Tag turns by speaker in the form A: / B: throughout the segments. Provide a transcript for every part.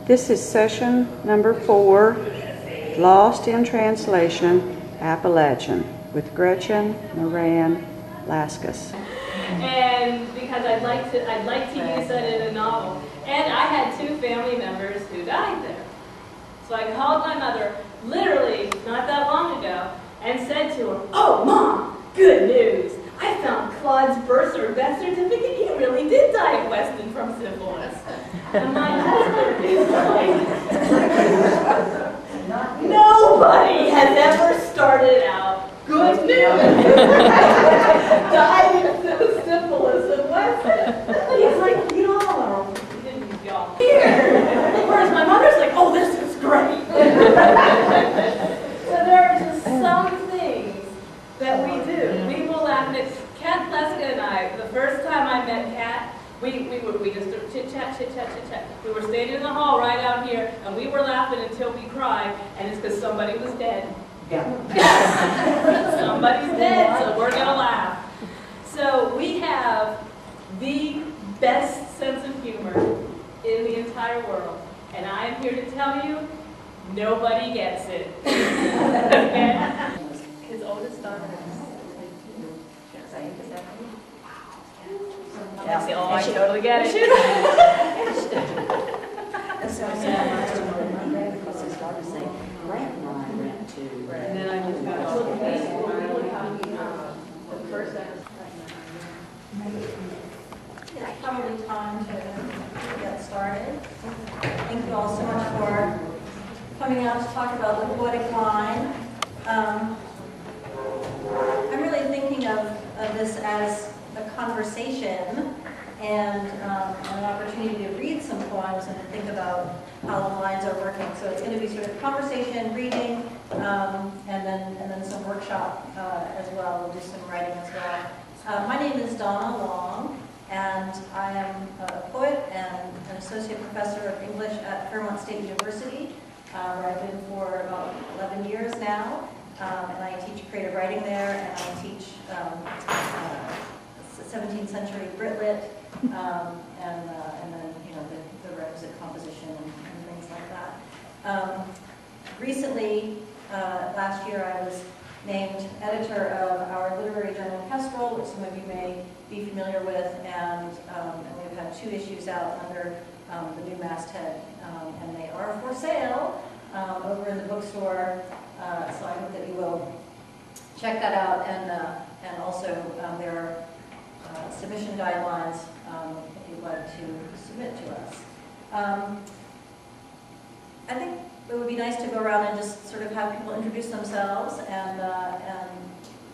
A: This is session number 4, Lost in Translation, Appalachian, with Gretchen Moran Laskus.
B: And because I'd like to use that in a novel. And I had 2 family members who died there. So I called my mother, literally not that long ago, and said to her, "Oh, Mom, good news. I found Claude's death certificate. He really did die at Weston from syphilis." And my husband is like, nobody has ever started out, "Good news. Died of syphilis at Weston." He's like, "Y'all here." Whereas my mother's like, "Oh, this is great." So there are just some things that we do. We will laugh. And it's Kat Pleska and I, the first time I met Kat, we just chit-chat. We were standing in the hall right out here, and we were laughing until we cried, and it's because somebody was dead. Yeah. Somebody's dead, so we're going to laugh. So we have the best sense of humor in the entire world, and I am here to tell you, nobody gets it. His oldest daughter is 19. Yeah. Oh, I totally get it. And then I just got all the first
C: It's probably time to get started. Thank you all so much for coming out to talk about the poetic line. I'm really thinking of this as a conversation and an opportunity to read some poems and to think about how the lines are working. So it's going to be sort of conversation, reading, and then some workshop as well. We'll do some writing as well. My name is Donna Long, and I am a poet and an associate professor of English at Fairmont State University, where I've been for about 11 years now. And I teach creative writing there, and I teach 17th century Brit Lit, and then the requisite composition and things like that. Recently, last year, I was named editor of our literary journal Kestrel, which some of you may be familiar with, and we've had 2 issues out under the new masthead, and they are for sale over in the bookstore. So I hope that you will check that out, and also there are submission guidelines if you'd like to submit to us. I think it would be nice to go around and just sort of have people introduce themselves and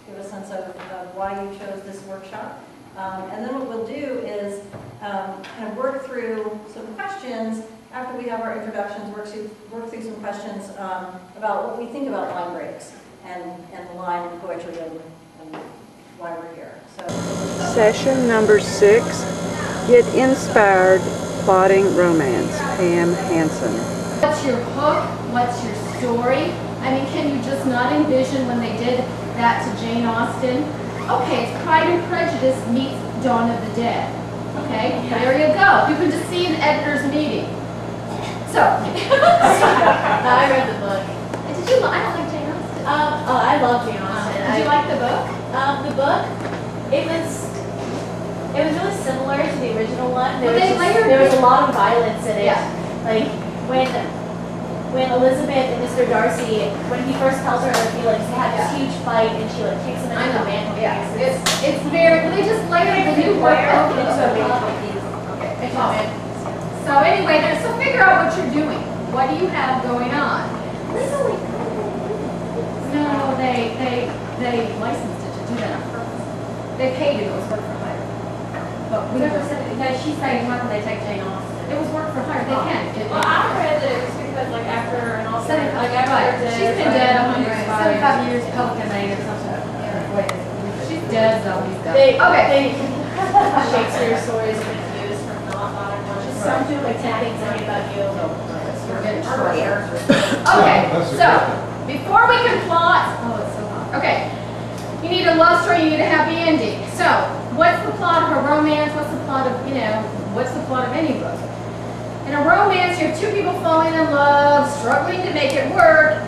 C: give a sense of why you chose this workshop. And then what we'll do is kind of work through some questions after we have our introductions, work through some questions about what we think about line breaks and the line in poetry and why we're here. So,
A: Session number 6, Get Inspired, Plotting Romance, Pam Hansen.
D: What's your hook? What's your story? I mean, can you just not envision when they did that to Jane Austen? Okay, it's Pride and Prejudice meets Dawn of the Dead. Okay, there you go. You can just see an editor's meeting. So,
E: I read the book.
D: did you? I don't like Jane Austen.
E: I love Jane Austen.
D: Did you like the book?
E: The book? It was really similar to the original one. There was a lot of violence in it.
D: Yeah.
E: Like when Elizabeth and Mr. Darcy, when he first tells her her feelings, they have this huge fight, and she kicks him into the mantle.
D: Yeah. It's very. They just layered the new book into a mantle piece. Okay. So anyway, so figure out what you're doing. What do you have going on? No, they licensed it to do that on purpose. They paid it. It was work for hire. But we never said it. No, she's saying when they take Jane Austen. It was work for hire. They can.
B: Well, I read that it was because, like, after an alternate, like, after
D: Right.
B: her death,
D: She's been dead
E: 75 years, cocaine or something.
D: She's dead, so he's dead.
E: Shakespeare stories have been used from non-modern ones. Some do like 10 things I hate about you.
D: We're getting short. Okay, so before we can plot,
E: Oh, it's so hot.
D: okay, you need a love story, you need a happy ending. So, what's the plot of a romance? What's the plot of, what's the plot of any book? In a romance, you have two people falling in love, struggling to make it work,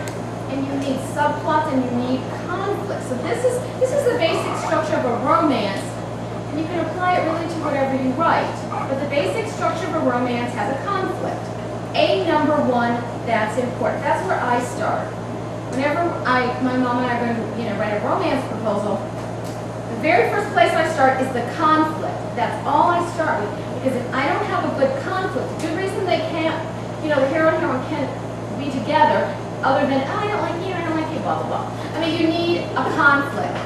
D: and you need subplots and you need conflict. So this is the basic structure of a romance, and you can apply it really to whatever you write. But the basic structure of a romance has a conflict. A number one, that's important. That's where I start. Whenever my mom and I are going to write a romance proposal, the very first place I start is the conflict. That's all I start with. Because if I don't have a good conflict, a good reason they can't, the hero and heroine can't be together, other than, oh, I don't like you, I don't like you, blah, blah, blah. I mean, you need a conflict.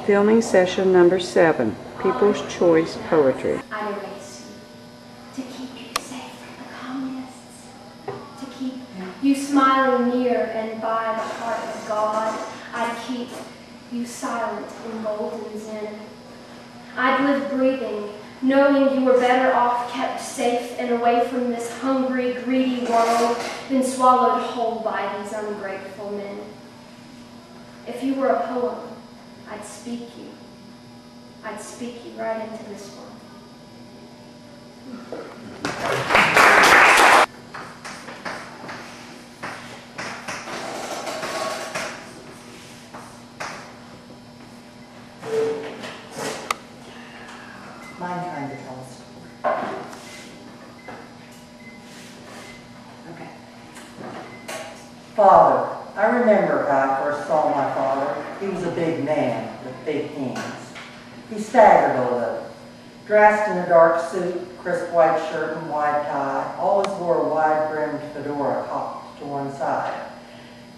A: Filming session number 7, People's Choice Poetry.
E: I erase you to keep you safe from the communists, to keep you smiling near and by the heart of God. I'd keep you silent in Golden's Inn. I'd live breathing, knowing you were better off kept safe and away from this hungry, greedy world than swallowed whole by these ungrateful men. If you were a poem, I'd speak you. I'd speak you right into this one.
F: Mine trying to tell a story. Okay. Father. I remember how I first saw my father. He was a big man with big hands. He staggered a little. Dressed in a dark suit, crisp white shirt and wide tie, always wore a wide-brimmed fedora cocked to one side.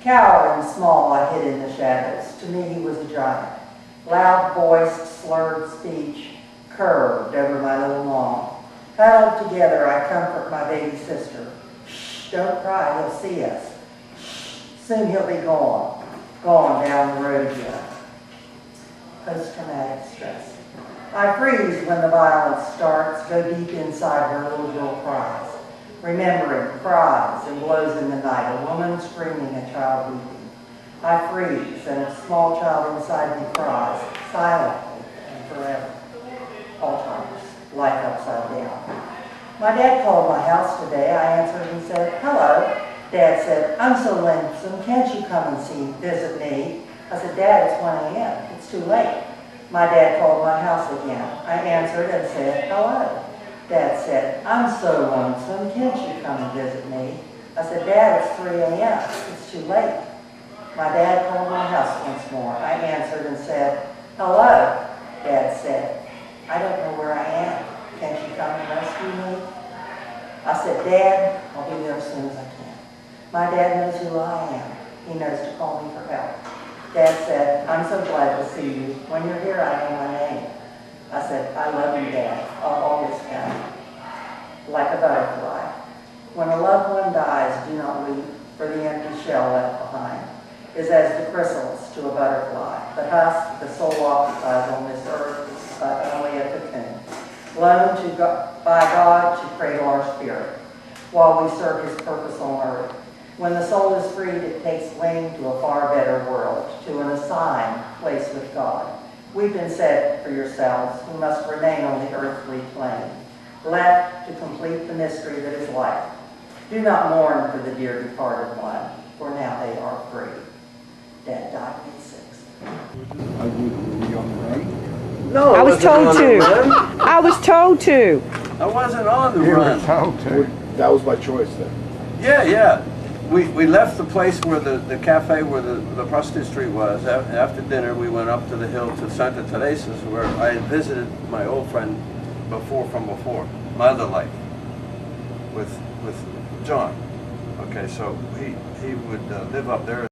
F: Coward and small, I hid in the shadows. To me, he was a giant. Loud-voiced, slurred speech curved over my little mom. Huddled together, I comfort my baby sister. Shh, don't cry, he'll see us. Soon he'll be gone down the road yet. Post-traumatic stress. I freeze when the violence starts, go deep inside where little girl cries. Remembering, cries, and blows in the night, a woman screaming, a child weeping. I freeze, and a small child inside me cries, silently and forever. Alzheimer's, life upside down. My dad called my house today. I answered and said, hello. Dad said, I'm so lonesome, can't you come and visit me? I said, Dad, it's 1 a.m. It's too late. My dad called my house again. I answered and said, hello. Dad said, I'm so lonesome, can't you come and visit me? I said, Dad, it's 3 a.m. It's too late. My dad called my house once more. I answered and said, hello. Dad said, I don't know where I am. Can't you come and rescue me? I said, Dad, I'll be there as soon as I can. My dad knows who I am. He knows to call me for help. Dad said, I'm so glad to see you. When you're here, I know my name. I said, I love you, Dad. I'll always come. Like a butterfly. When a loved one dies, do not weep, for the empty shell left behind is as the chrysalis to a butterfly. The husk the soul occupies on this earth is but only a cocoon, loaned by God to cradle our spirit, while we serve His purpose on earth. When the soul is freed, it takes wing to a far better world, to an assigned place with God. We've been set for yourselves, who must remain on the earthly plane, left to complete the mystery that is life. Do not mourn for the dear departed one, for now they are free. Dad died May 6th.
G: Are you on the run?
H: No,
A: I was
H: wasn't
A: told
H: on the
A: to.
H: run.
A: I was told to.
H: I wasn't on the
G: You were
H: run.
G: told to.
I: That was by choice then.
H: Yeah. We left the place where the cafe where the prostitute was. After dinner, we went up to the hill to Santa Teresa's, where I had visited my old friend from before, my other life, with John. Okay, so he would live up there.